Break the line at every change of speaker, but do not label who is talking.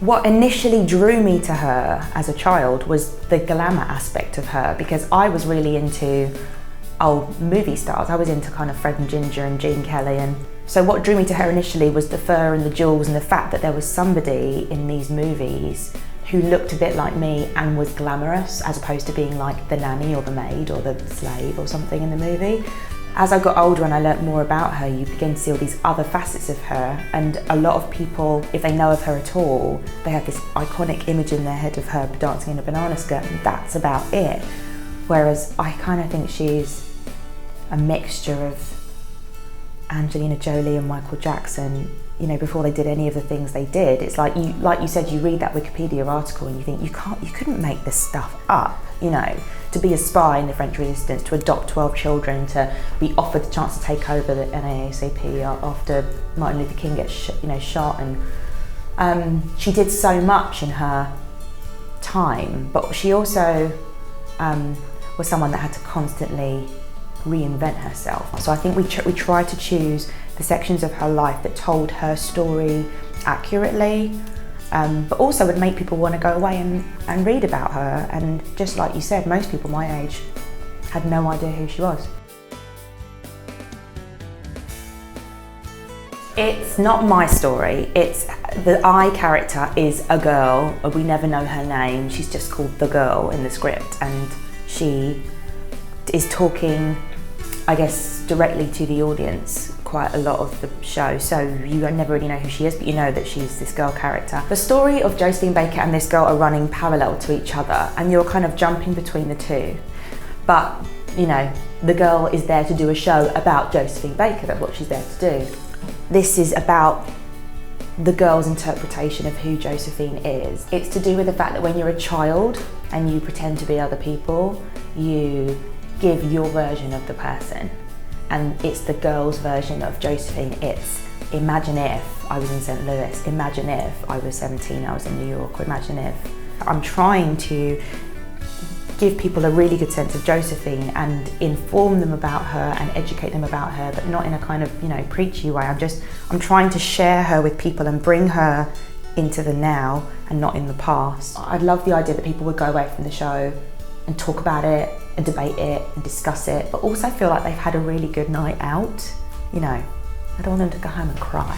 What initially drew me to her as a child was the glamour aspect of her, because I was really into old movie stars. I was into kind of Fred and Ginger and Gene Kelly, and so what drew me to her initially was the fur and the jewels and the fact that there was somebody in these movies who looked a bit like me and was glamorous, as opposed to being like the nanny or the maid or the slave or something in the movie. As I got older and I learnt more about her, you begin to see all these other facets of her, and a lot of people, if they know of her at all, they have this iconic image in their head of her dancing in a banana skirt, and that's about it. Whereas I kind of think she's a mixture of Angelina Jolie and Michael Jackson, you know, before they did any of the things they did. It's like you said, you read that Wikipedia article and you think, you couldn't make this stuff up, you know. To be a spy in the French Resistance, to adopt 12 children, to be offered the chance to take over the NAACP after Martin Luther King gets shot, and she did so much in her time, but she also was someone that had to constantly reinvent herself. So I think we try to choose the sections of her life that told her story accurately, but also would make people want to go away and read about her. And just like you said, most people my age had no idea who she was. It's not my story, it's the I character is a girl, we never know her name, she's just called the girl in the script, and she is talking, I guess, directly to the audience quite a lot of the show, so you never really know who she is, but you know that she's this girl character. The story of Josephine Baker and this girl are running parallel to each other, and you're kind of jumping between the two. But, you know, the girl is there to do a show about Josephine Baker, that's what she's there to do. This is about the girl's interpretation of who Josephine is. It's to do with the fact that when you're a child and you pretend to be other people, you give your version of the person. And it's the girl's version of Josephine. It's, imagine if I was in St. Louis, imagine if I was 17, I was in New York, or imagine if. I'm trying to give people a really good sense of Josephine and inform them about her and educate them about her, but not in a kind of, you know, preachy way. I'm trying to share her with people and bring her into the now and not in the past. I love the idea that people would go away from the show and talk about it and debate it and discuss it, but also feel like they've had a really good night out. You know, I don't want them to go home and cry.